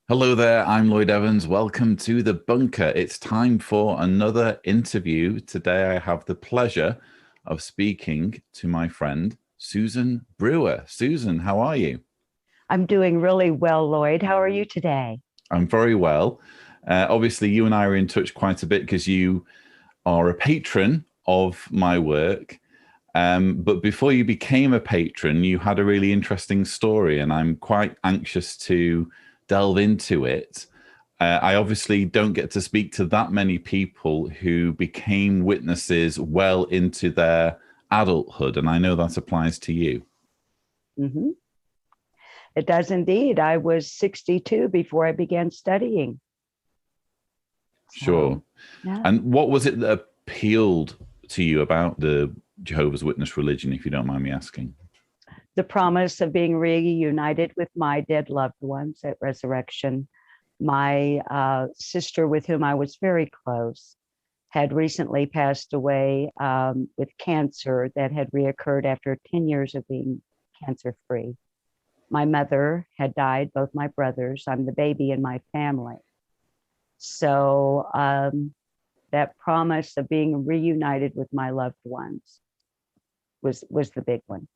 Hello there, I'm Lloyd Evans. Welcome to The Bunker. It's time for another interview. Today I have the pleasure of speaking to my friend, Susan Brewer. Susan, how are you? I'm doing really well, Lloyd. How are you today? I'm very well. Obviously, you and I are in touch quite a bit because you are a patron of my work. But before you became a patron, you had a really interesting story, and I'm quite anxious to delve into it. I obviously don't get to speak to that many people who became witnesses well into their adulthood, and I know that applies to you. hmm It does indeed. I was 62 before I began studying. Sure. So, yeah. And what was it that appealed to you about the Jehovah's Witness religion, if you don't mind me asking? The promise of being reunited with my dead loved ones at resurrection. My sister, with whom I was very close, had recently passed away with cancer that had reoccurred after 10 years of being cancer free. My mother had died, both my brothers. I'm the baby in my family. So that promise of being reunited with my loved ones was the big one.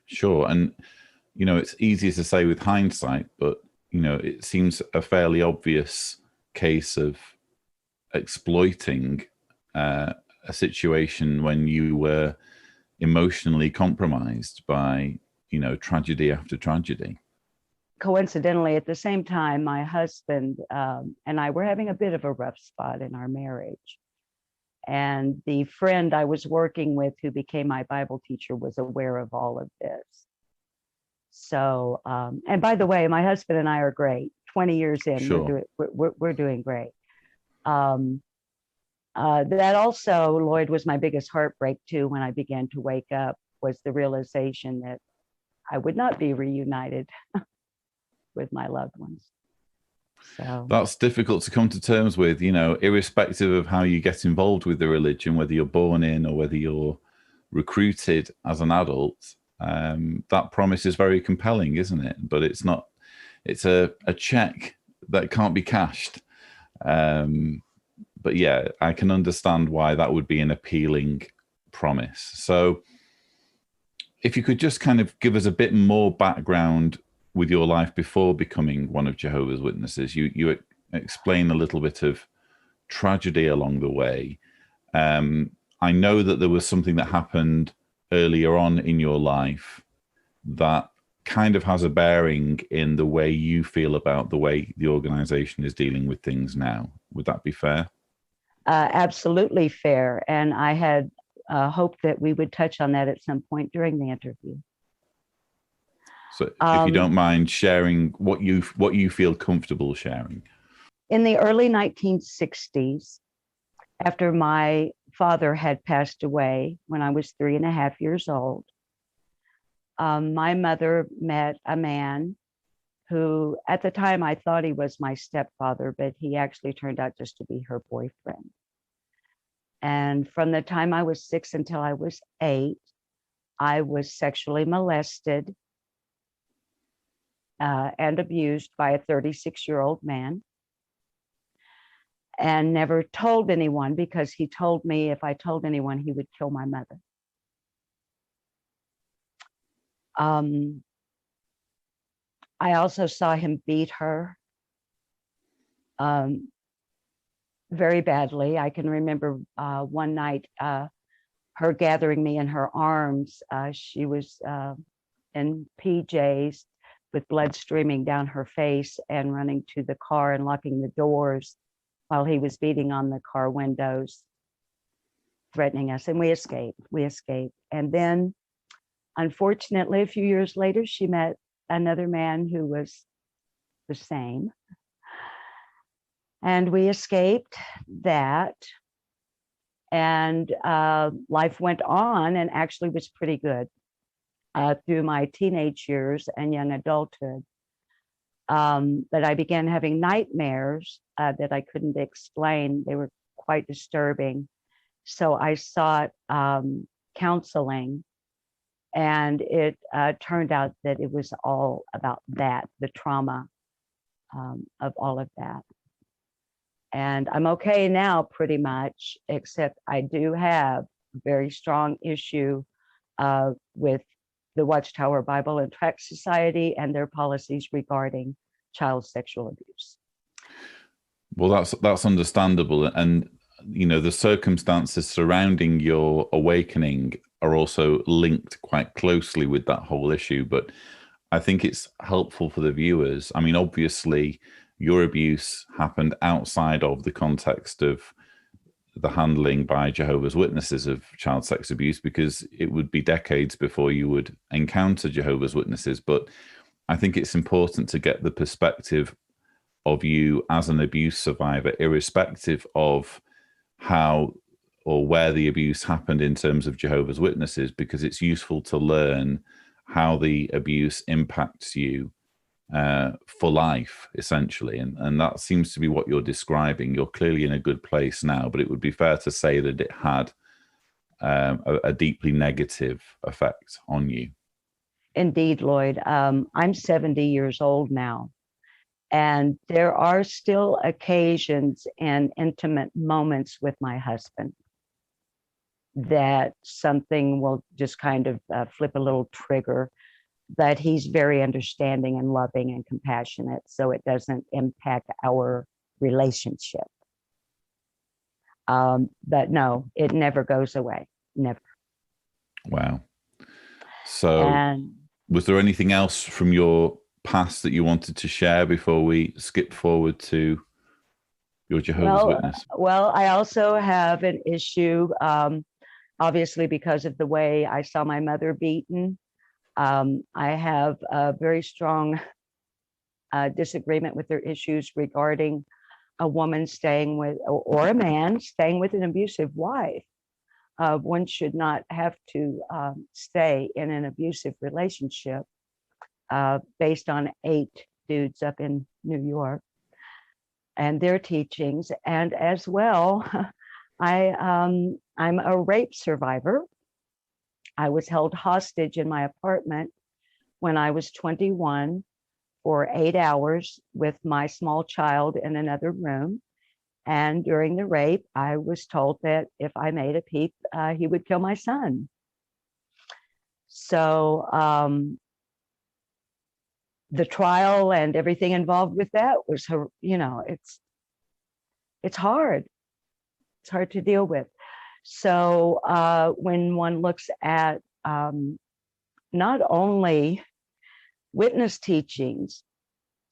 Sure. And, it's easier to say with hindsight, but, it seems a fairly obvious case of exploiting a situation when you were emotionally compromised by, tragedy after tragedy. Coincidentally, at the same time, my husband and I were having a bit of a rough spot in our marriage. And the friend I was working with, who became my Bible teacher, was aware of all of this. So, and by the way, my husband and I are great. 20 years in, Sure. we're doing great. Um, that also, Lloyd, was my biggest heartbreak too. When I began to wake up, was the realization that I would not be reunited with my loved ones. So, That's difficult to come to terms with, irrespective of how you get involved with the religion, whether you're born in or whether you're recruited as an adult. That promise is very compelling, isn't it? But it's not, it's a check that can't be cashed. Um, but yeah, I can understand why that would be an appealing promise. So if you could just kind of give us a bit more background with your life before becoming one of Jehovah's Witnesses. You explain a little bit of tragedy along the way. Um, I know that there was something that happened earlier on in your life that kind of has a bearing in the way you feel about the way the organization is dealing with things now. Would that be fair? absolutely fair. And I had hoped that we would touch on that at some point during the interview. So if you Um, don't mind sharing what you feel comfortable sharing. in the early 1960s, after my father had passed away when I was 3.5 years old, my mother met a man who, at the time, I thought he was my stepfather, but he actually turned out just to be her boyfriend. And from the time I was 6 until I was 8, I was sexually molested and abused by a 36-year-old man, and never told anyone because he told me if I told anyone, he would kill my mother. Um, I also saw him beat her um, very badly. I can remember one night her gathering me in her arms. She was in PJs with blood streaming down her face and running to the car and locking the doors while he was beating on the car windows, threatening us. And we escaped. We escaped. And then, unfortunately, a few years later, she met another man who was the same. And we escaped that. And life went on and actually was pretty good through my teenage years and young adulthood. But I began having nightmares that I couldn't explain. They were quite disturbing. So I sought counseling, and it turned out that it was all about that, the trauma of all of that. And I'm okay now, pretty much, except I do have a very strong issue with the Watchtower Bible and Tract Society and their policies regarding child sexual abuse. Well, that's understandable, and the circumstances surrounding your awakening are also linked quite closely with that whole issue. But I think it's helpful for the viewers. I mean, obviously, your abuse happened outside of the context of the handling by Jehovah's Witnesses of child sex abuse, because it would be decades before you would encounter Jehovah's Witnesses. But I think it's important to get the perspective of you as an abuse survivor, irrespective of how or where the abuse happened in terms of Jehovah's Witnesses, because it's useful to learn how the abuse impacts you for life, essentially. And that seems to be what you're describing. You're clearly in a good place now, but it would be fair to say that it had a deeply negative effect on you. Indeed, Lloyd. I'm 70 years old now. And there are still occasions and intimate moments with my husband that something will just kind of flip a little trigger, but he's very understanding and loving and compassionate, so it doesn't impact our relationship. But no, it never goes away, never. Wow. So was there anything else from your past that you wanted to share before we skip forward to your Jehovah's Witness? Well, I also have an issue, obviously, because of the way I saw my mother beaten. I have a very strong disagreement with their issues regarding a woman staying with, or a man staying with an abusive wife. One should not have to stay in an abusive relationship based on 8 dudes up in New York and their teachings. And as well, I'm a rape survivor. I was held hostage in my apartment when I was 21 for 8 hours with my small child in another room. And during the rape, I was told that if I made a peep, he would kill my son. So the trial and everything involved with that was, it's hard. It's hard to deal with. So when one looks at not only witness teachings,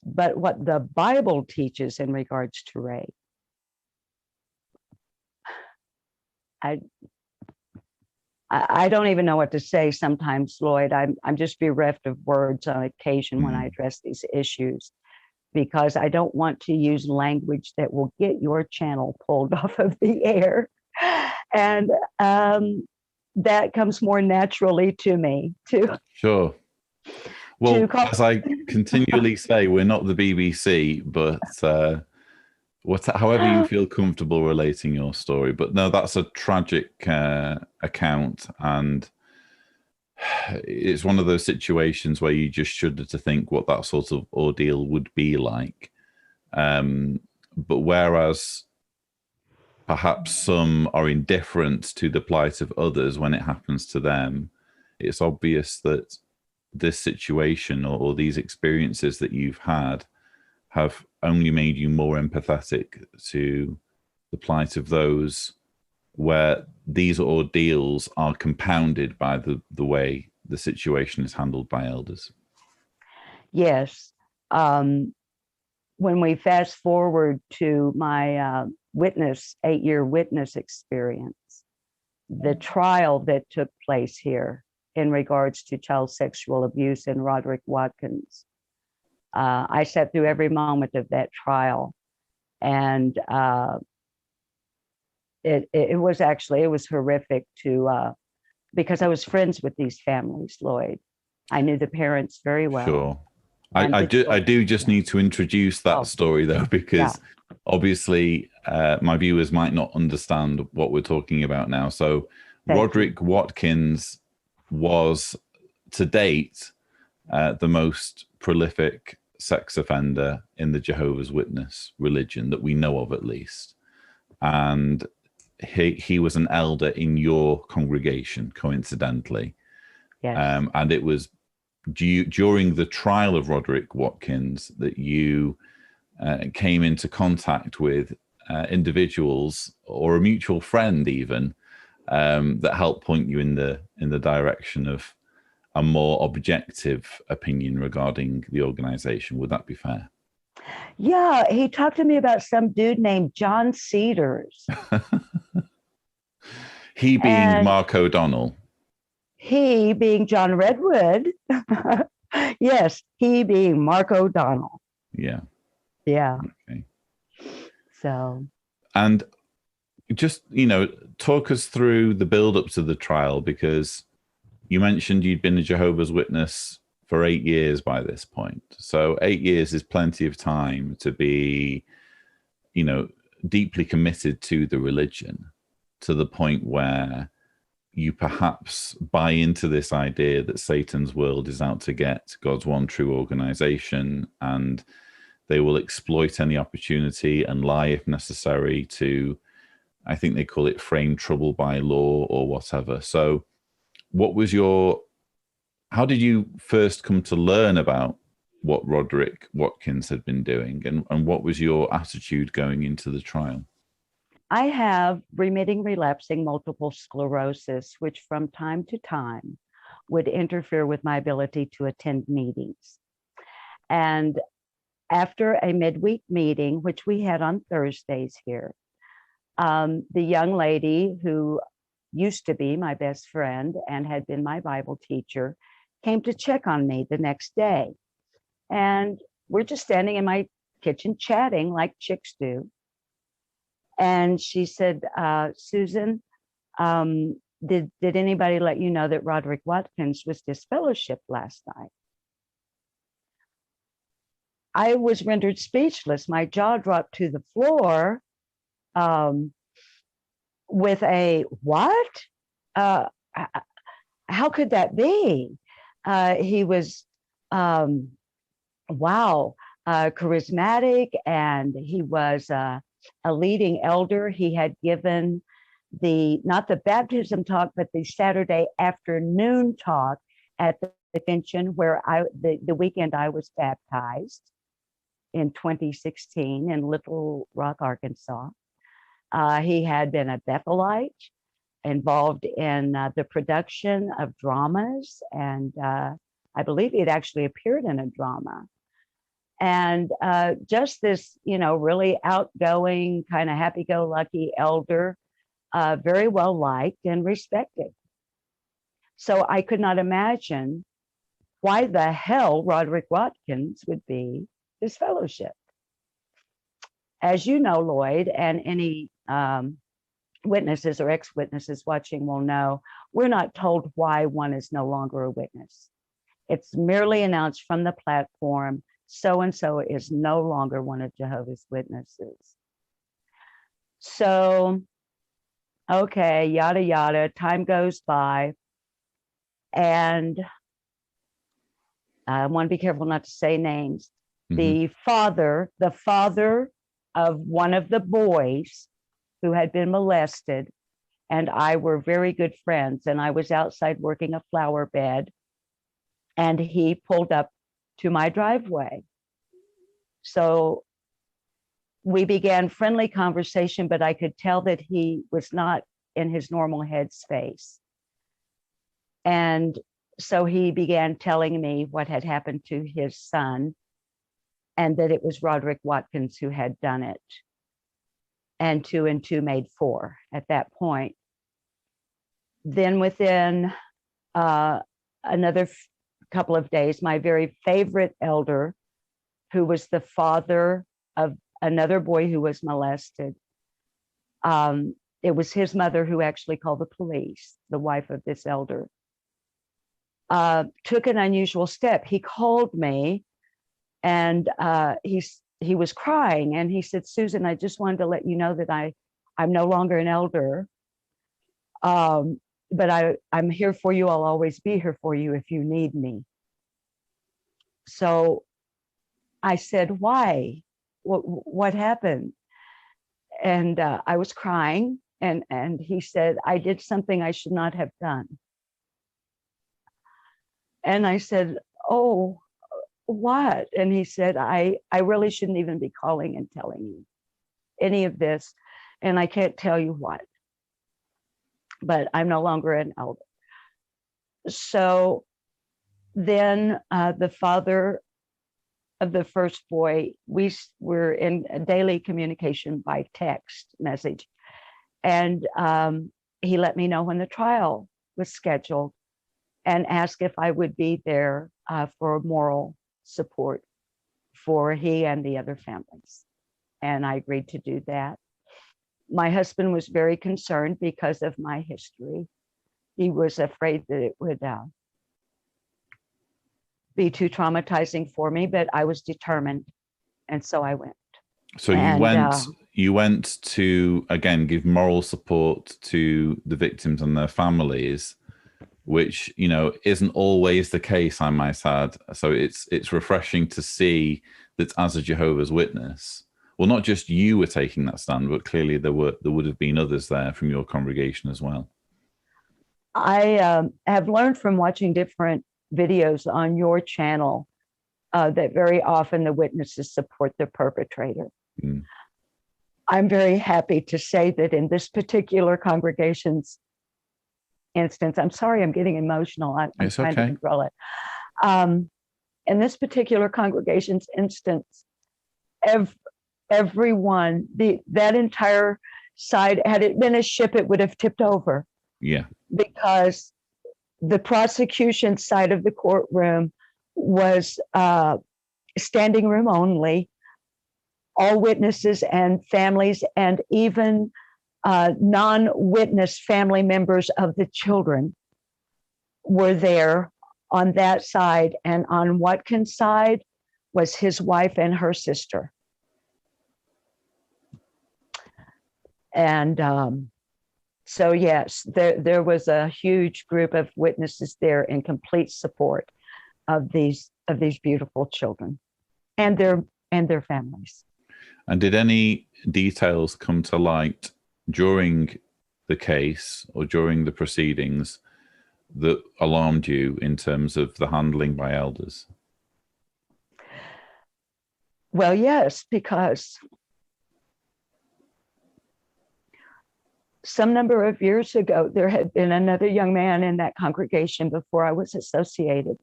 but what the Bible teaches in regards to rape, I don't even know what to say sometimes, Lloyd. I'm just bereft of words on occasion when I address these issues, because I don't want to use language that will get your channel pulled off of the air. And that comes more naturally to me, too. Sure. Well, as I continually say, we're not the BBC, but however you feel comfortable relating your story. But no, that's a tragic account, and it's one of those situations where you just shudder to think what that sort of ordeal would be like. But whereas perhaps some are indifferent to the plight of others when it happens to them, it's obvious that this situation or these experiences that you've had have only made you more empathetic to the plight of those where these ordeals are compounded by the way the situation is handled by elders. Yes. When we fast forward to my 8-year witness experience, the trial that took place here in regards to child sexual abuse in Roderick Watkins, I sat through every moment of that trial, and it was horrific because I was friends with these families, Lloyd. I knew the parents very well. Sure. I do just need to introduce that story, though, because obviously my viewers might not understand what we're talking about now. So Roderick Watkins was, to date, the most prolific sex offender in the Jehovah's Witness religion that we know of, at least. And he was an elder in your congregation, coincidentally. Yes. And it was during the trial of Roderick Watkins that you came into contact with individuals, or a mutual friend even, that helped point you in the direction of a more objective opinion regarding the organization. Would that be fair? Yeah, he talked to me about some dude named John Cedars. He being And Mark ODonnell. he being John Redwood. Yes, he being Mark ODonnell. Yeah. Yeah. Okay. So. And just, talk us through the build up to the trial, because you mentioned you'd been a Jehovah's Witness for 8 years by this point. So 8 years is plenty of time to be, deeply committed to the religion, to the point where you perhaps buy into this idea that Satan's world is out to get God's one true organization, and they will exploit any opportunity and lie if necessary to, I think they call it, frame trouble by law or whatever. So how did you first come to learn about what Roderick Watkins had been doing, and what was your attitude going into the trial? I have remitting relapsing multiple sclerosis, which from time to time would interfere with my ability to attend meetings. And after a midweek meeting, which we had on Thursdays here, the young lady who used to be my best friend and had been my Bible teacher came to check on me the next day. And we're just standing in my kitchen chatting like chicks do. And she said, Susan, did anybody let you know that Roderick Watkins was disfellowshipped last night? I was rendered speechless. My jaw dropped to the floor with a what? How could that be? He was, charismatic, and he was a leading elder. He had given not the baptism talk, but the Saturday afternoon talk at the convention where the weekend I was baptized in 2016 in Little Rock, Arkansas. He had been a Bethelite, involved in the production of dramas, and I believe he had actually appeared in a drama. And just this, really outgoing, kind of happy-go-lucky elder, very well liked and respected. So I could not imagine why the hell Roderick Watkins would be disfellowshipped. As you know, Lloyd, and any witnesses or ex-witnesses watching will know, we're not told why one is no longer a witness. It's merely announced from the platform, so-and-so is no longer one of Jehovah's Witnesses. So, okay, yada, yada, time goes by. And I want to be careful not to say names. Mm-hmm. The father of one of the boys who had been molested, and I were very good friends, and I was outside working a flower bed, and he pulled up to my driveway. So we began friendly conversation, but I could tell that he was not in his normal headspace. And so he began telling me what had happened to his son, and that it was Roderick Watkins who had done it. And 2 and 2 made 4 at that point. Then within another couple of days, my very favorite elder, who was the father of another boy who was molested, it was his mother who actually called the police, the wife of this elder, took an unusual step. He called me, and he was crying, and he said, Susan, I just wanted to let you know that I'm no longer an elder, but I'm here for you. I'll always be here for you if you need me. So I said, why? What happened? And I was crying. And he said, I did something I should not have done. And I said, oh, what? And he said, I really shouldn't even be calling and telling you any of this. And I can't tell you what. But I'm no longer an elder. So then the father of the first boy, we were in a daily communication by text message. And he let me know when the trial was scheduled and asked if I would be there for moral support for he and the other families. And I agreed to do that. My husband was very concerned because of my history. He was afraid that it would be too traumatizing for me, but I was determined. And so I went. So you went to, again, give moral support to the victims and their families, which, you know, isn't always the case, I might add. So it's refreshing to see that as a Jehovah's Witness, well, not just you were taking that stand, but clearly there would have been others there from your congregation as well. I have learned from watching different videos on your channel that very often the witnesses support the perpetrator. Mm. I'm very happy to say that in this particular congregation's instance, I'm sorry, I'm getting emotional. I'm trying to control it. In this particular congregation's instance, everyone, that entire side, had it been a ship, it would have tipped over. Yeah. Because the prosecution side of the courtroom was standing room only. All witnesses and families, and even non-witness family members of the children were there on that side. And on Watkins' side was his wife and her sister. And so yes, there was a huge group of witnesses there in complete support of these beautiful children and their families. And did any details come to light during the case or during the proceedings that alarmed you in terms of the handling by elders? Well, yes, because some number of years ago, there had been another young man in that congregation before I was associated.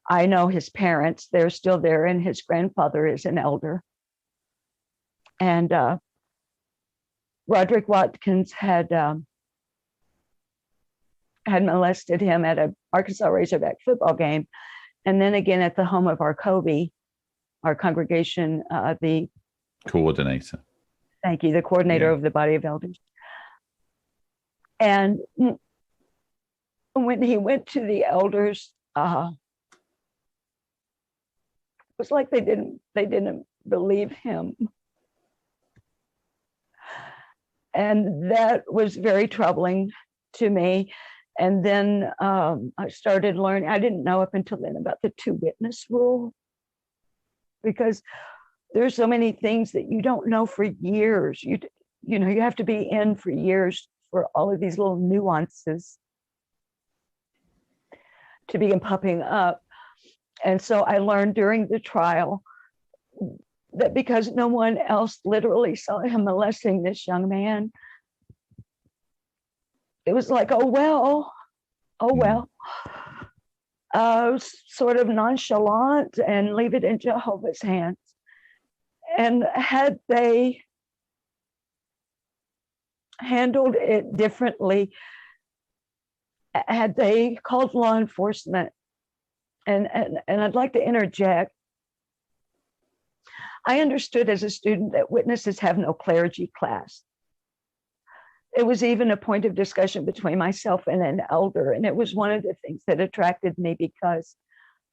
I know his parents, they're still there, and his grandfather is an elder. And Roderick Watkins had molested him at an Arkansas Razorback football game. And then again at the home of our Kobe, our congregation, the coordinator. Thank you, the coordinator of the body of elders. And when he went to the elders, it was like they didn't believe him. And that was very troubling to me. And then I started learning, I didn't know up until then about the 2-witness rule, because there's so many things that you don't know for years. You know, you have to be in for years for all of these little nuances to begin popping up. And so I learned during the trial that because no one else literally saw him molesting this young man, it was like, oh well, sort of nonchalant and leave it in Jehovah's hands. And had they handled it differently, had they called law enforcement, and I'd like to interject, I understood as a student that witnesses have no clergy class. It was even a point of discussion between myself and an elder, and it was one of the things that attracted me because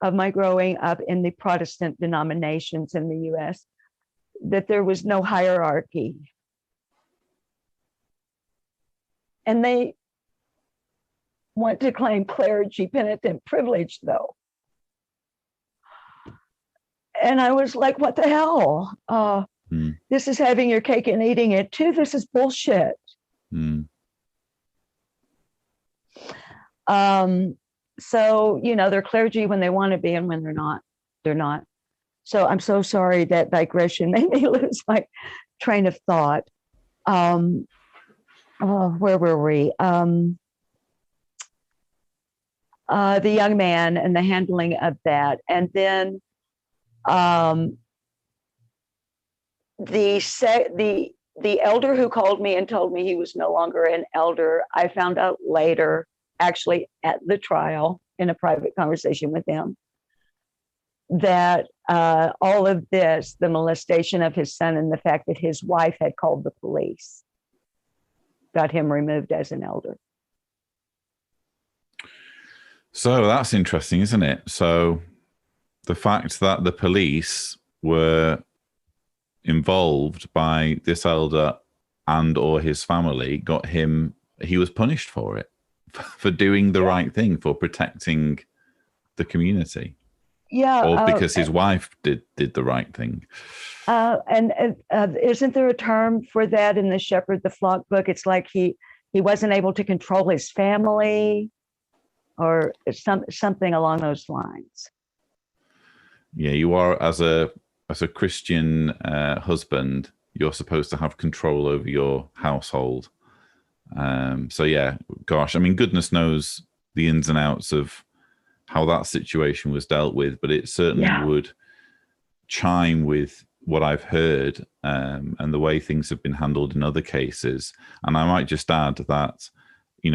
of my growing up in the Protestant denominations in the U.S., that there was no hierarchy. And they want to claim clergy penitent privilege, though. And I was like, what the hell? This is having your cake and eating it too. This is bullshit. So, they're clergy when they want to be, and when they're not. So I'm so sorry that digression made me lose my train of thought. Where were we? The young man and the handling of that. And then the elder who called me and told me he was no longer an elder, I found out later, actually at the trial in a private conversation with him, that all of this, the molestation of his son and the fact that his wife had called the police, got him removed as an elder. So that's interesting, isn't it? So the fact that the police were involved by this elder and or his family got him, he was punished for it, for doing the right thing, for protecting the community. Yeah. Or because his wife did the right thing. And isn't there a term for that in the Shepherd the Flock book? It's like he wasn't able to control his family, or something along those lines. Yeah, you are, as a Christian husband, you're supposed to have control over your household. So yeah, gosh, I mean, goodness knows the ins and outs of how that situation was dealt with, but it certainly would chime with what I've heard and the way things have been handled in other cases. And I might just add that,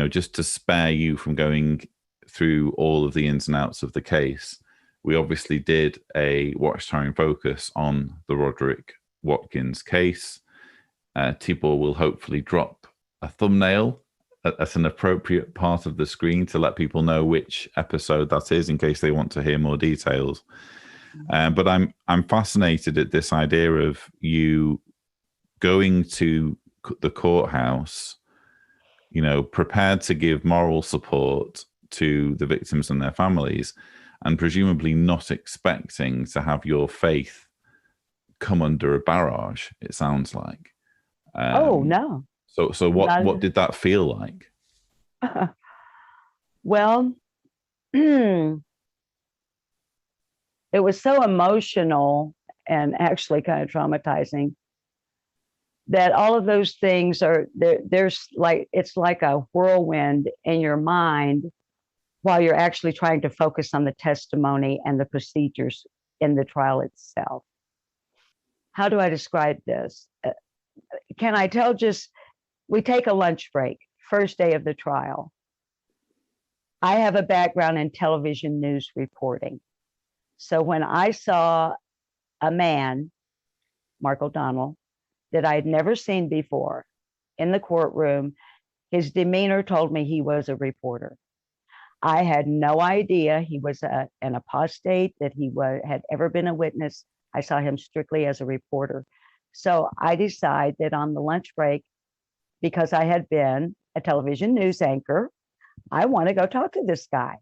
just to spare you from going through all of the ins and outs of the case, we obviously did a Watchtower In Focus on the Roderick Watkins case. Tibor will hopefully drop a thumbnail at an appropriate part of the screen to let people know which episode that is, in case they want to hear more details. But I'm fascinated at this idea of you going to the courthouse, prepared to give moral support to the victims and their families, and presumably not expecting to have your faith come under a barrage, it sounds like. No. So what did that feel like? Well, it was so emotional and actually kind of traumatizing that all of those things are there's like, it's like a whirlwind in your mind while you're actually trying to focus on the testimony and the procedures in the trial itself. How do I describe this? Can I tell we take a lunch break, first day of the trial. I have a background in television news reporting. So when I saw a man, Mark ODonnell, that I'd never seen before in the courtroom, his demeanor told me he was a reporter. I had no idea he was an apostate, that he had ever been a witness. I saw him strictly as a reporter. So I decided that on the lunch break, because I had been a television news anchor, I want to go talk to this guy.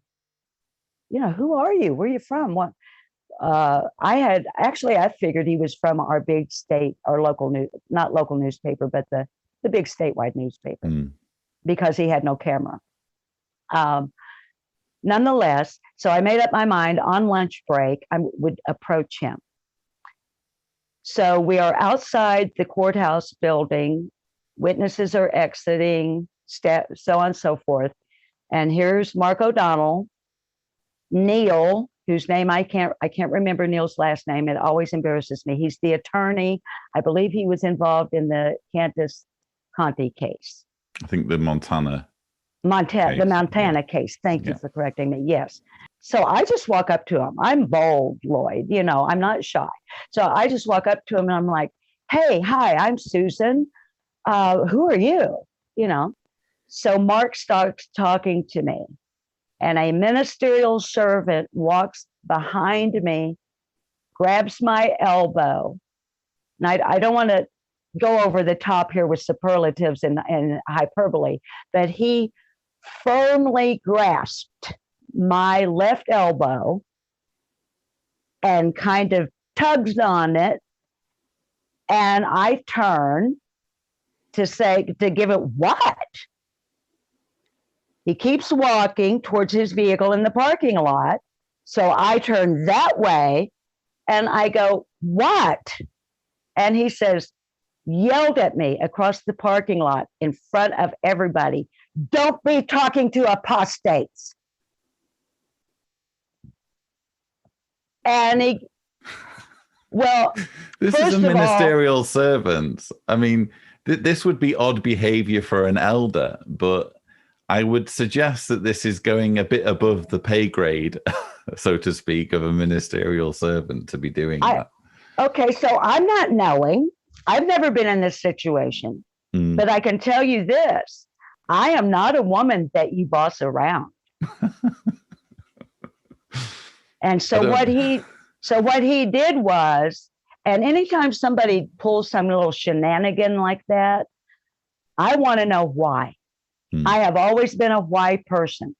Who are you? Where are you from? What? I figured he was from our big state, our local news, not local newspaper, but the big statewide newspaper, because he had no camera. Nonetheless, so I made up my mind on lunch break, I would approach him. So we are outside the courthouse building, witnesses are exiting, so on and so forth. And here's Mark ODonnell, Neil, whose name I can't remember Neil's last name. It always embarrasses me. He's the attorney. I believe he was involved in the Candace Conti case. I think the Montana case. Thank you for correcting me. Yes. So I just walk up to him. I'm bold, Lloyd. I'm not shy. So I just walk up to him and I'm like, "Hey, hi, I'm Susan. Who are you?" So Mark starts talking to me, and a ministerial servant walks behind me, grabs my elbow. And I don't want to go over the top here with superlatives and hyperbole, but he firmly grasped my left elbow and kind of tugs on it, and I turn to give it what? He keeps walking towards his vehicle in the parking lot. So I turn that way and I go, what? And he says, yelled at me across the parking lot in front of everybody, don't be talking to apostates. And he, well, this is a first of all, ministerial servant. I mean, this would be odd behavior for an elder, but I would suggest that this is going a bit above the pay grade, so to speak, of a ministerial servant to be doing that. Okay, so I'm not knowing. I've never been in this situation, but I can tell you this. I am not a woman that you boss around. And so what he did was, and anytime somebody pulls some little shenanigan like that, I want to know why. I have always been a why person.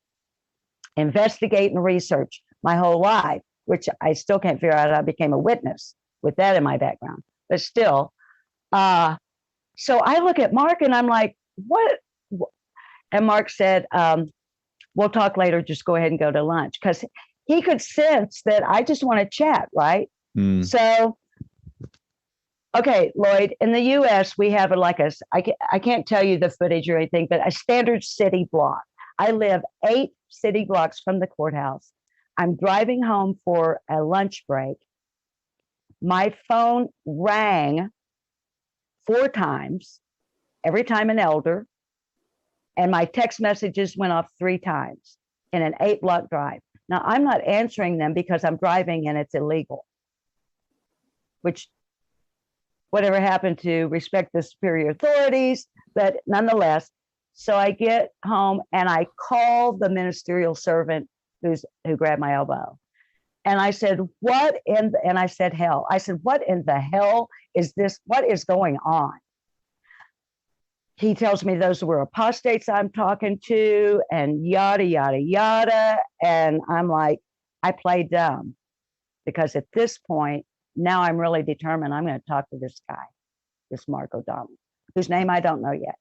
Investigate and research my whole life, which I still can't figure out how I became a witness with that in my background. But still, so I look at Mark and I'm like, what? And Mark said, we'll talk later, just go ahead and go to lunch. Because he could sense that I just want to chat, right? So, okay, Lloyd, in the US, we have I can't tell you the footage or anything, but a standard city block. I live 8 city blocks from the courthouse. I'm driving home for a lunch break. My phone rang 4 times, every time an elder, and my text messages went off 3 times in an 8-block drive. Now, I'm not answering them because I'm driving and it's illegal, which whatever happened to respect the superior authorities, but nonetheless, so I get home and I call the ministerial servant who grabbed my elbow. And I said, and I said, hell. I said, what in the hell is this? What is going on? He tells me those were apostates I'm talking to and yada, yada, yada. And I'm like, I played dumb because at this point, now I'm really determined I'm going to talk to this guy, this Mark ODonnell, whose name I don't know yet.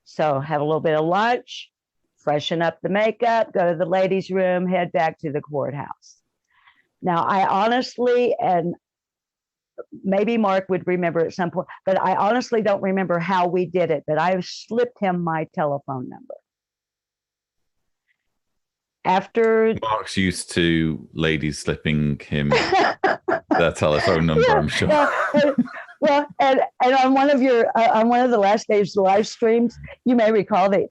So have a little bit of lunch, freshen up the makeup, go to the ladies' room, head back to the courthouse. Now, I honestly, and maybe Mark would remember at some point, but I honestly don't remember how we did it, but I slipped him my telephone number. After Mark's used to ladies slipping him their telephone number, I'm sure. Well, and on one of the last days live streams, you may recall that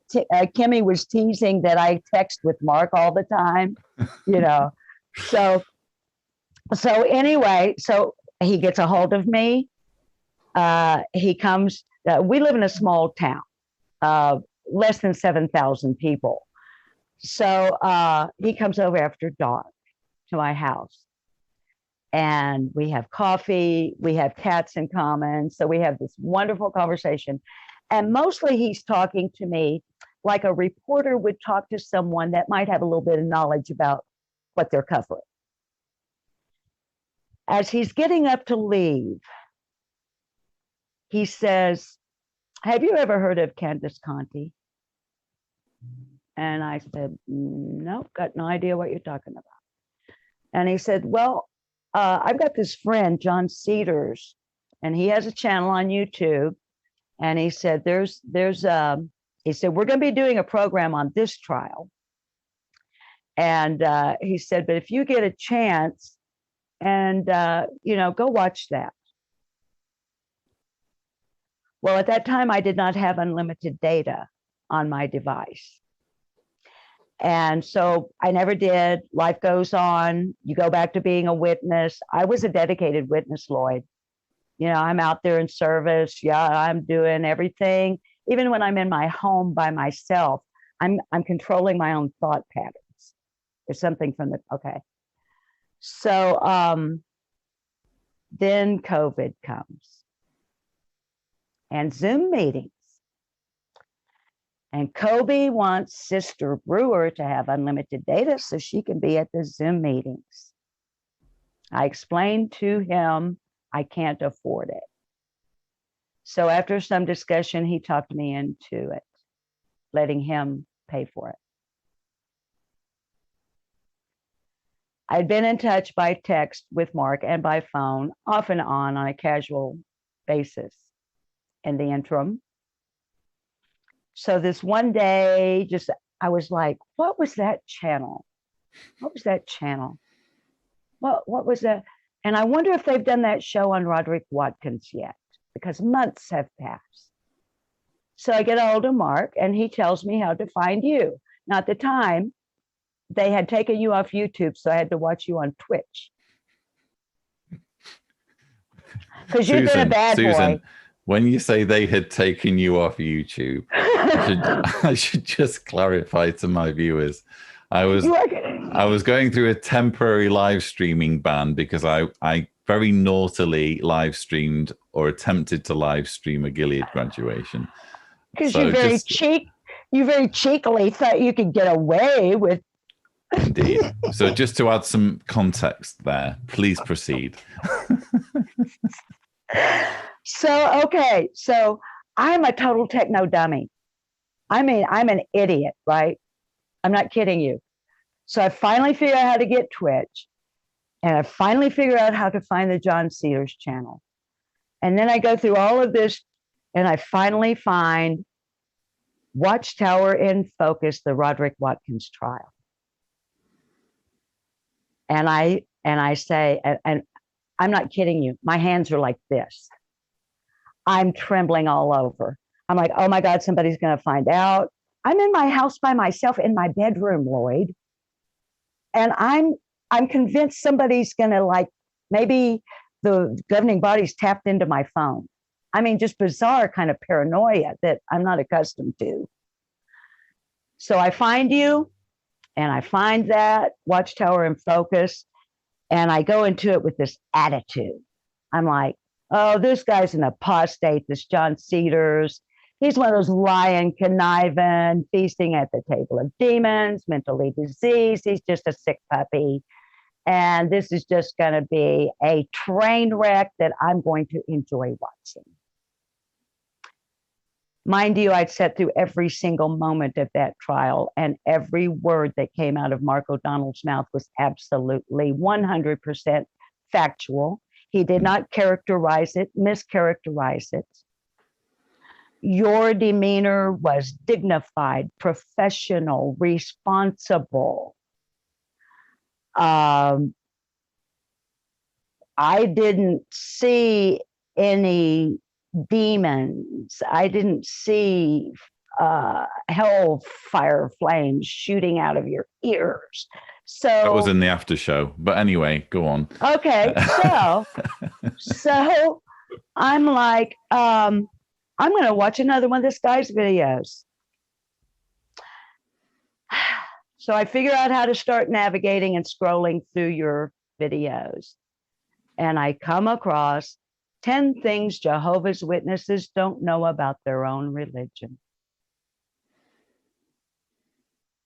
Kimmy was teasing that I text with Mark all the time, you know. So anyway, so he gets a hold of me. He comes. We live in a small town, less than 7,000 people. So he comes over after dark to my house. And we have coffee, we have cats in common. So we have this wonderful conversation. And mostly he's talking to me like a reporter would talk to someone that might have a little bit of knowledge about what they're covering. As he's getting up to leave, he says, have you ever heard of Candace Conti? And I said, nope, got no idea what you're talking about. And he said, well, I've got this friend, John Cedars, and he has a channel on YouTube. And he said, he said, we're going to be doing a program on this trial. And he said, but if you get a chance and, go watch that. Well, at that time, I did not have unlimited data on my device. And so I never did. Life goes on. You go back to being a witness. I was a dedicated witness, Lloyd. You know, I'm out there in service. Yeah, I'm doing everything. Even when I'm in my home by myself, I'm controlling my own thought patterns. There's something okay. So then COVID comes and Zoom meetings. And Kobe wants Sister Brewer to have unlimited data so she can be at the Zoom meetings. I explained to him I can't afford it. So after some discussion, he talked me into it, letting him pay for it. I'd been in touch by text with Mark and by phone, off and on a casual basis in the interim. So this one day, I was like, what was that channel? What was that channel? What was that? And I wonder if they've done that show on Roderick Watkins yet, because months have passed. So I get a hold of Mark, and he tells me how to find you. Now, at the time, they had taken you off YouTube, so I had to watch you on Twitch. Because you've been a bad Susan, boy. when you say they had taken you off YouTube, I should just clarify to my viewers. I was going through a temporary live streaming ban because I very naughtily live streamed or attempted to live stream a Gilead graduation. Because so you very cheekily thought you could get away with. Indeed. So just to add some context there, please proceed. So I'm a total techno dummy. I mean, I'm an idiot, right? I'm not kidding you. So I finally figured out how to get Twitch, and I finally figured out how to find the John Cedars channel. And then I go through all of this, and I finally find Watchtower in Focus, the Roderick Watkins trial. And I say, and I'm not kidding you, my hands are like this. I'm trembling all over. I'm like, oh my God, somebody's going to find out. I'm in my house by myself in my bedroom, Lloyd. And I'm convinced somebody's going to, like, maybe the governing body's tapped into my phone. I mean, just bizarre kind of paranoia that I'm not accustomed to. So I find you, and I find that Watchtower in Focus, and I go into it with this attitude. I'm like, oh, this guy's an apostate, this John Cedars. He's one of those lying, conniving, feasting at the table of demons, mentally diseased. He's just a sick puppy. And this is just going to be a train wreck that I'm going to enjoy watching. Mind you, I'd sat through every single moment of that trial, and every word that came out of Mark ODonnell's mouth was absolutely 100% factual. He did not characterize it, mischaracterize it. Your demeanor was dignified, professional, responsible. I didn't see any demons. I didn't see hellfire flames shooting out of your ears. So that was in the after show. But anyway, go on. Okay, so I'm like, I'm going to watch another one of this guy's videos. So I figure out how to start navigating and scrolling through your videos. And I come across 10 things Jehovah's Witnesses don't know about their own religion.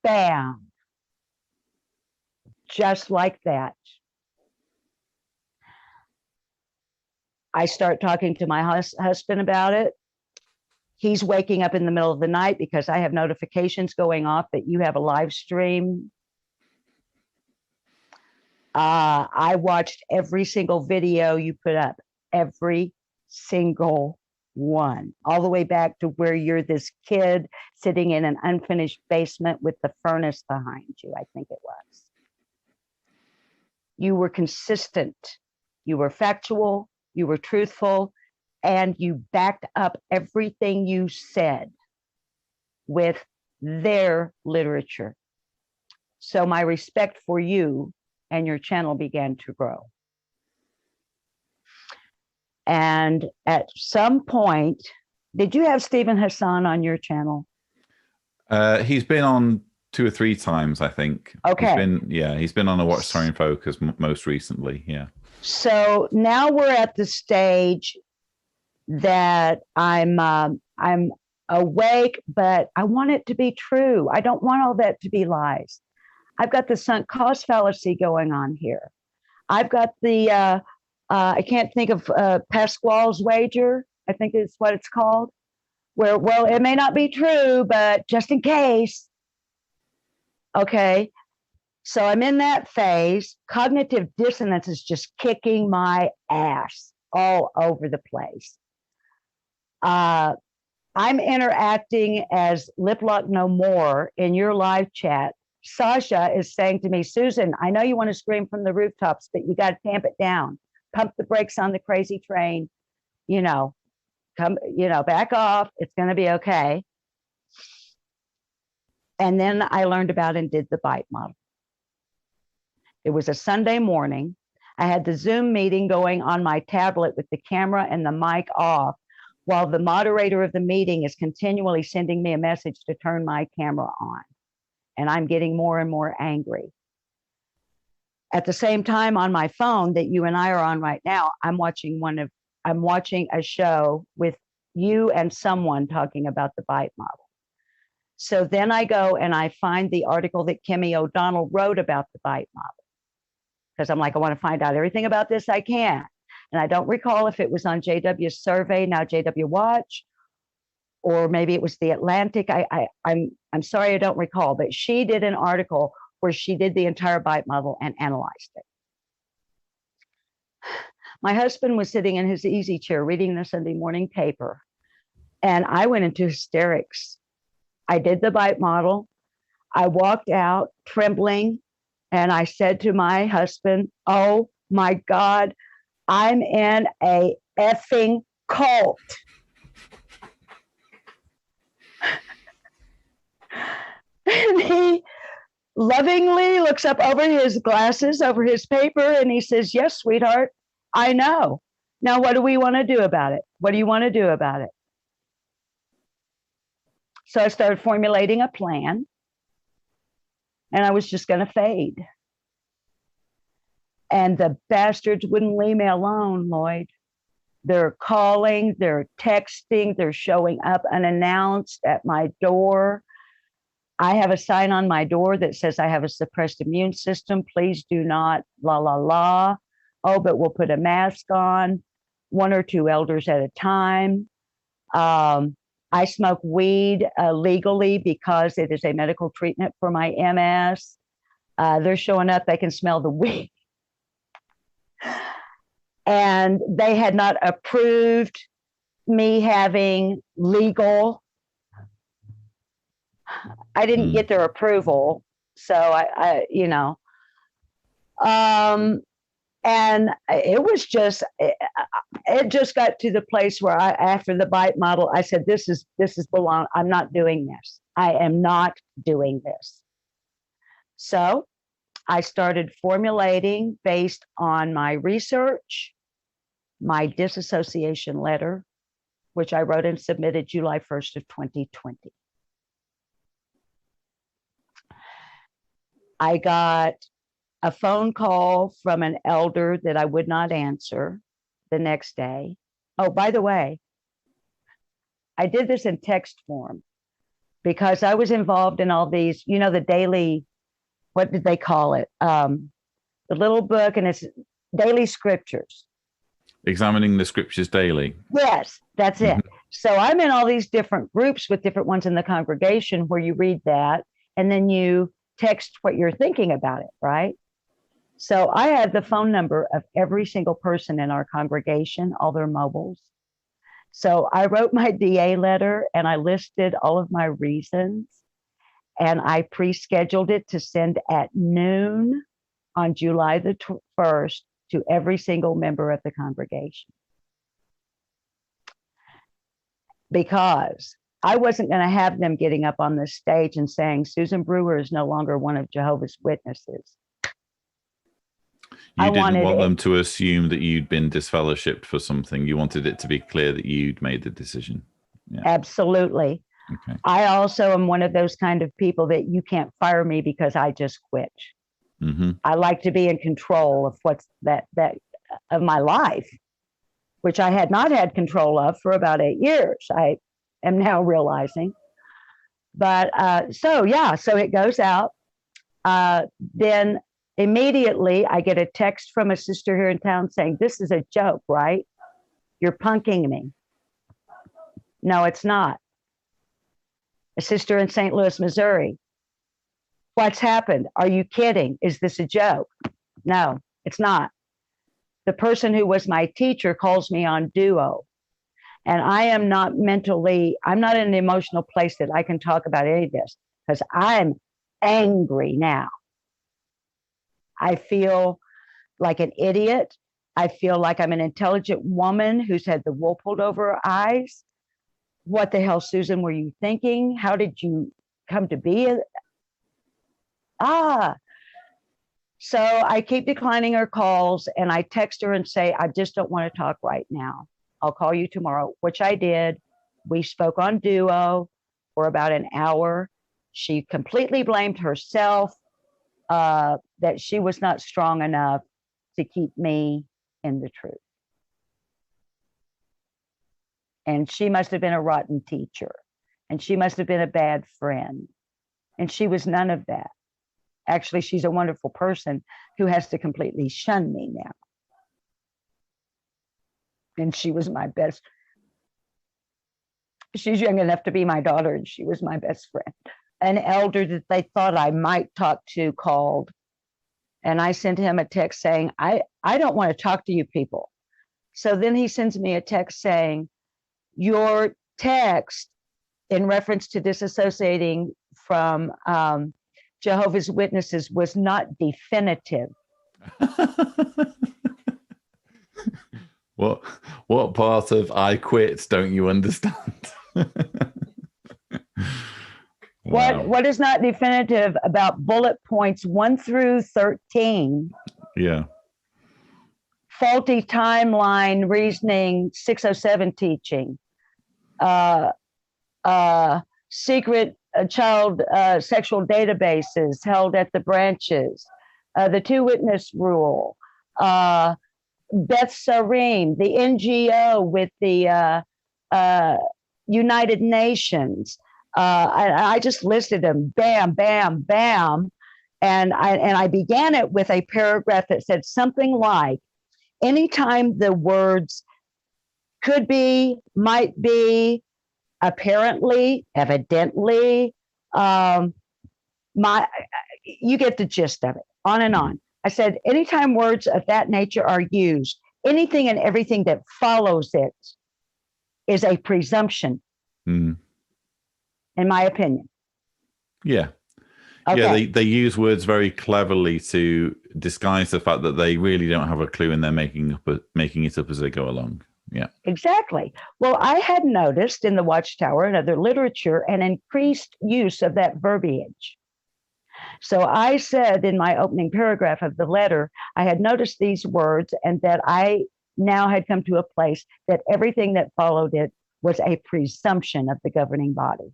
Bam. Just like that. I start talking to my husband about it. He's waking up in the middle of the night because I have notifications going off that you have a live stream. I watched every single video you put up, every single one, all the way back to where you're this kid sitting in an unfinished basement with the furnace behind you, I think it was. You were consistent. You were factual. You were truthful. And you backed up everything you said with their literature. So my respect for you and your channel began to grow. And at some point, did you have Stephen Hassan on your channel? He's been on 2 or 3 times, I think. Okay. He's been on a Watchtower In Focus most recently. Yeah. So now we're at the stage that I'm awake, but I want it to be true. I don't want all that to be lies. I've got the sunk cost fallacy going on here. I've got the, I can't think of Pasquale's wager, I think is what it's called, where, well, it may not be true, but just in case. Okay. So I'm in that phase. Cognitive dissonance is just kicking my ass all over the place. I'm interacting as Lip Lock No More in your live chat. Sasha is saying to me, Susan, I know you want to scream from the rooftops, but you got to tamp it down. Pump the brakes on the crazy train. You know, back off. It's going to be okay. And then I learned about and did the bite model. It was a Sunday morning. I had the Zoom meeting going on my tablet with the camera and the mic off, while the moderator of the meeting is continually sending me a message to turn my camera on. And I'm getting more and more angry. At the same time, on my phone that you and I are on right now, I'm watching a show with you and someone talking about the bite model. So then I go and I find the article that Kimmy O'Donnell wrote about the bite model. Because I'm like, I want to find out everything about this I can. And I don't recall if it was on JW's survey, now JW Watch, or maybe it was the Atlantic. I'm sorry, I don't recall, but she did an article where she did the entire bite model and analyzed it. My husband was sitting in his easy chair reading the Sunday morning paper, and I went into hysterics. I did the bite model. I walked out trembling, and I said to my husband, oh my God, I'm in a effing cult. And he lovingly looks up over his glasses, over his paper, and he says, yes, sweetheart, I know. Now, what do we want to do about it? What do you want to do about it? So I started formulating a plan, and I was just going to fade. And the bastards wouldn't leave me alone, Lloyd. They're calling, they're texting, they're showing up unannounced at my door. I have a sign on my door that says I have a suppressed immune system. Please do not, la, la, la. Oh, but we'll put a mask on, 1 or 2 elders at a time. I smoke weed legally because it is a medical treatment for my MS. They're showing up, they can smell the weed. And they had not approved me having legal. I didn't get their approval. So and it was just, it just got to the place where after the bite model, I said, this is I'm not doing this. I am not doing this. So I started formulating based on my research, my disassociation letter, which I wrote and submitted July 1st of 2020. I got a phone call from an elder that I would not answer the next day. Oh, by the way, I did this in text form because I was involved in all these, the daily, what did they call it? The little book, and it's daily scriptures. Examining the scriptures daily. Yes, that's it. So I'm in all these different groups with different ones in the congregation where you read that and then you text what you're thinking about it, right? So I had the phone number of every single person in our congregation, all their mobiles. So I wrote my DA letter and I listed all of my reasons, and I pre-scheduled it to send at noon on July the 1st to every single member of the congregation. Because I wasn't going to have them getting up on the stage and saying, Susan Brewer is no longer one of Jehovah's Witnesses. You didn't want them to assume that you'd been disfellowshipped for something. You wanted it to be clear that you'd made the decision. Yeah. Absolutely. Okay. I also am one of those kind of people that you can't fire me because I just quit. Mm-hmm. I like to be in control of what's that of my life, which I had not had control of for about 8 years. I am now realizing. But so it goes out. Then Immediately, I get a text from a sister here in town saying, "This is a joke, right? You're punking me." No, it's not. A sister in St. Louis, Missouri. "What's happened? Are you kidding? Is this a joke?" No, it's not. The person who was my teacher calls me on Duo, and I'm not in an emotional place that I can talk about any of this because I'm angry now. I feel like an idiot. I feel like I'm an intelligent woman who's had the wool pulled over her eyes. What the hell, Susan, were you thinking? How did you come to be? So I keep declining her calls, and I text her and say, "I just don't want to talk right now. I'll call you tomorrow," which I did. We spoke on Duo for about an hour. She completely blamed herself, that she was not strong enough to keep me in the truth. And she must have been a rotten teacher, and she must have been a bad friend. And she was none of that. Actually, she's a wonderful person who has to completely shun me now. And she was my best. She's young enough to be my daughter, and she was my best friend. An elder that they thought I might talk to called, and I sent him a text saying, I don't want to talk to you people. So then he sends me a text saying, "Your text in reference to disassociating from Jehovah's Witnesses was not definitive." What part of "I quit" don't you understand? Wow. What is not definitive about bullet points 1 through 13? Yeah. Faulty timeline reasoning, 607 teaching, secret child sexual databases held at the branches, the 2-witness rule, Beth Sarim, the NGO with the United Nations. I just listed them, bam, bam, bam. And I began it with a paragraph that said something like, anytime the words could be, might be, apparently, evidently, you get the gist of it, on and on. I said, anytime words of that nature are used, anything and everything that follows it is a presumption, in my opinion. Yeah. Okay. Yeah, they use words very cleverly to disguise the fact that they really don't have a clue, and they're making it up as they go along. Yeah. Exactly. Well, I had noticed in the Watchtower and other literature an increased use of that verbiage. So I said in my opening paragraph of the letter, I had noticed these words, and that I now had come to a place that everything that followed it was a presumption of the governing body,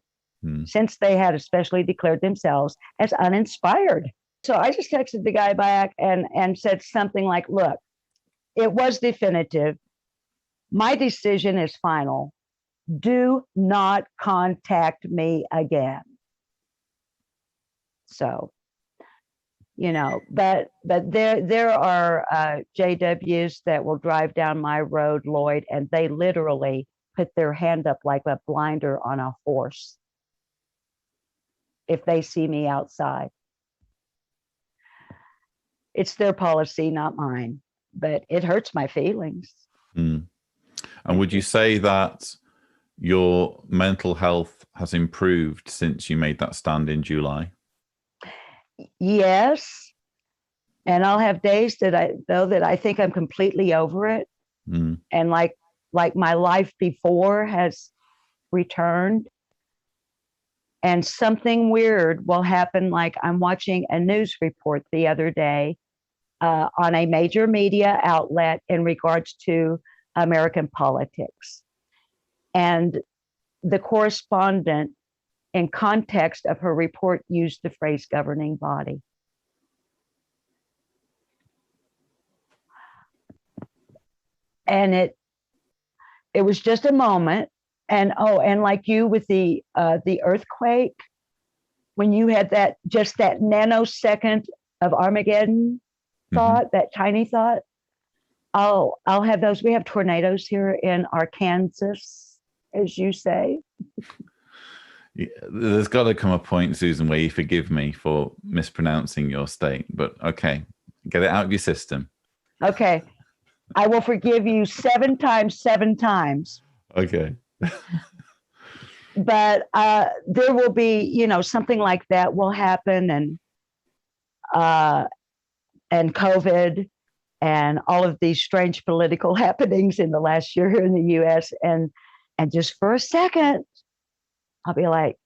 since they had especially declared themselves as uninspired. So I just texted the guy back and said something like, look, it was definitive. My decision is final. Do not contact me again. So, but there are JWs that will drive down my road, Lloyd, and they literally put their hand up like a blinder on a horse if they see me outside. It's their policy, not mine, but it hurts my feelings. And would you say that your mental health has improved since you made that stand in July? Yes. And I'll have days that I think I'm completely over it. And like my life before has returned. And something weird will happen. Like I'm watching a news report the other day on a major media outlet in regards to American politics. And the correspondent, in context of her report, used the phrase governing body. And it was just a moment. And like you with the earthquake, when you had that nanosecond of Armageddon thought, that tiny thought. I'll have those. We have tornadoes here in Arkansas, as you say. Yeah, there's got to come a point, Susan, where you forgive me for mispronouncing your state. But okay, get it out of your system. Okay. I will forgive you 7 times, 7 times. Okay. But there will be, you know, something like that will happen, and COVID and all of these strange political happenings in the last year here in the US. And just for a second, I'll be like,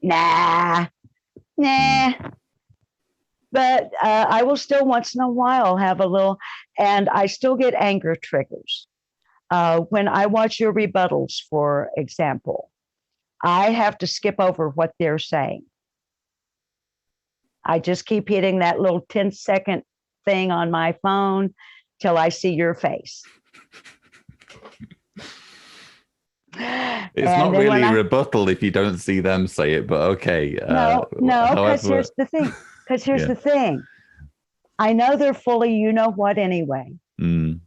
nah. But I will still once in a while have a little, and I still get anger triggers. When I watch your rebuttals, for example, I have to skip over what they're saying. I just keep hitting that little 10-second thing on my phone till I see your face. It's not really a rebuttal if you don't see them say it, but okay. No, because here's the thing. The thing. I know they're fully you know what anyway. And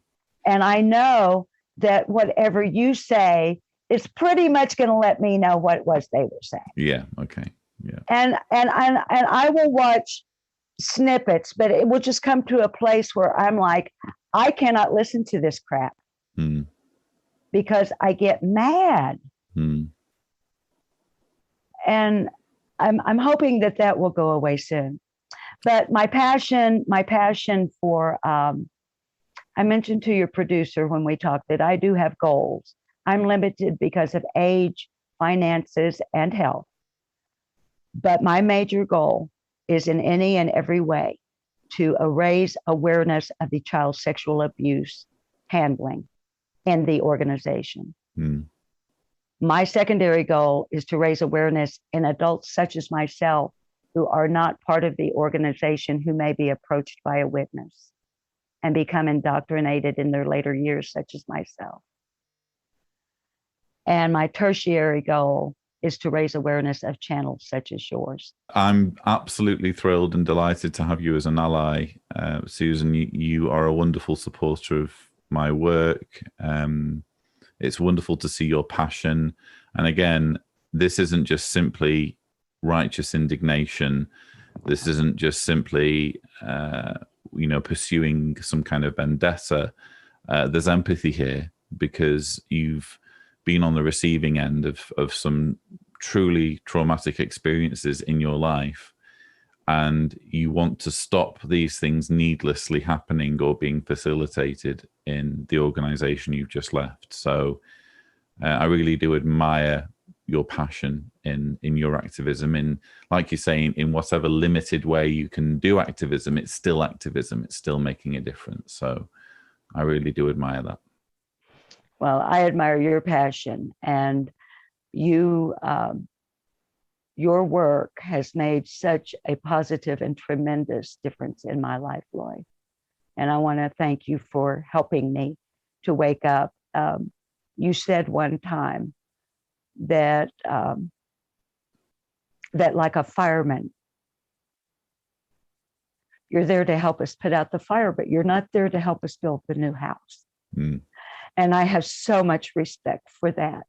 I know that whatever you say is pretty much going to let me know what it was they were saying. Yeah. Okay. Yeah. And I will watch snippets, but it will just come to a place where I'm like, I cannot listen to this crap because I get mad. And I'm hoping that will go away soon. But my passion for, I mentioned to your producer when we talked that I do have goals. I'm limited because of age, finances, and health. But my major goal is in any and every way to raise awareness of the child sexual abuse handling in the organization. My secondary goal is to raise awareness in adults such as myself who are not part of the organization, who may be approached by a witness and become indoctrinated in their later years, such as myself. And my tertiary goal is to raise awareness of channels such as yours. I'm absolutely thrilled and delighted to have you as an ally. Susan, you are a wonderful supporter of my work. It's wonderful to see your passion. And again, this isn't just simply righteous indignation. This isn't just simply, pursuing some kind of vendetta. There's empathy here because you've been on the receiving end of some truly traumatic experiences in your life, and you want to stop these things needlessly happening or being facilitated in the organization you've just left. So I really do admire your passion in your activism, in, like you're saying, in whatever limited way you can do activism, it's still activism, it's still making a difference. So I really do admire that. Well, I admire your passion, and you, your work has made such a positive and tremendous difference in my life, Lloyd. And I want to thank you for helping me to wake up. You said one time that that like a fireman, you're there to help us put out the fire, but you're not there to help us build the new house. And I have so much respect for that.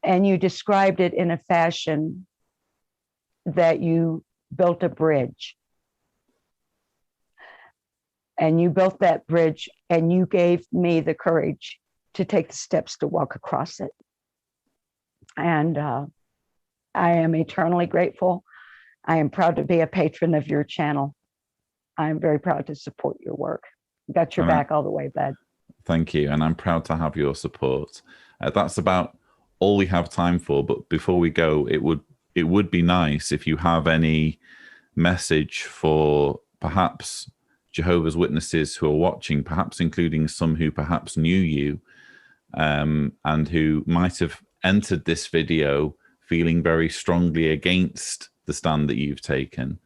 And you described it in a fashion that you built a bridge. And you built that bridge, and you gave me the courage to take the steps to walk across it. And I am eternally grateful. I am proud to be a patron of your channel. I am very proud to support your work. Got your back all the way, bud. Thank you. And I'm proud to have your support. That's about all we have time for. But before we go, it would be nice if you have any message for perhaps Jehovah's Witnesses who are watching, perhaps including some who perhaps knew you, and who might have entered this video feeling very strongly against the stand that you've taken.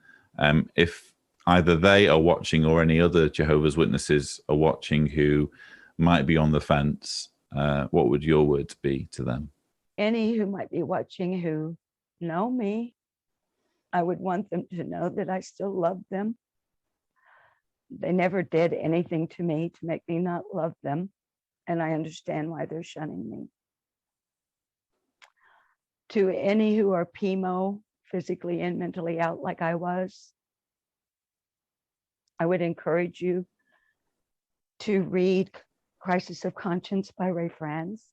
If either they are watching or any other Jehovah's Witnesses are watching who might be on the fence, what would your words be to them? Any who might be watching who know me I would want them to know that I still love them. They never did anything to me to make me not love them, and I understand why they're shunning me. To any who are PMO, physically and mentally out like I was, I would encourage you to read Crisis of Conscience by Ray Franz.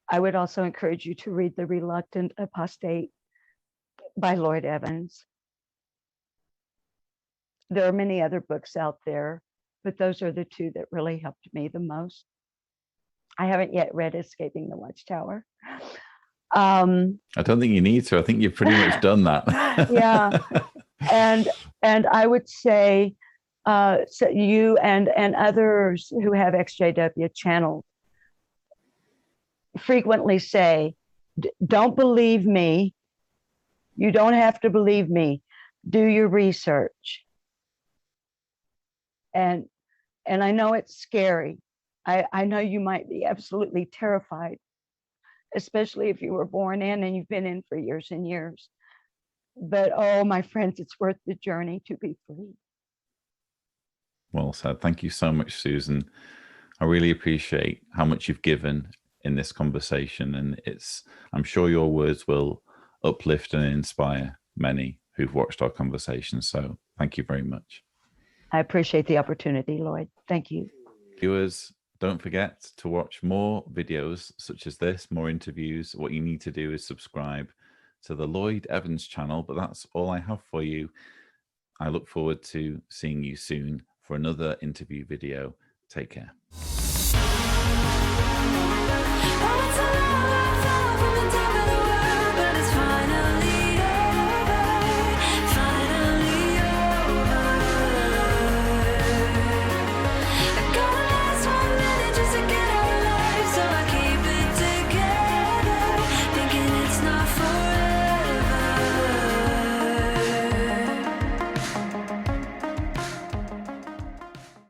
I would also encourage you to read The Reluctant Apostate by Lloyd Evans. There are many other books out there, but those are the two that really helped me the most. I haven't yet read Escaping the Watchtower. I don't think you need to. I think you've pretty much done that. Yeah. And I would say, so you and others who have XJW channeled frequently say, don't believe me. You don't have to believe me. Do your research. And I know it's scary. I know you might be absolutely terrified, especially if you were born in and you've been in for years and years. But oh, my friends, it's worth the journey to be free. Well said. Thank you so much, Susan. I really appreciate how much you've given in this conversation, and I'm sure your words will uplift and inspire many who've watched our conversation. So thank you very much. I appreciate the opportunity, Lloyd. Thank you. Viewers, don't forget to watch more videos such as this, more interviews. What you need to do is subscribe to the Lloyd Evans channel, but that's all I have for you. I look forward to seeing you soon for another interview video. Take care.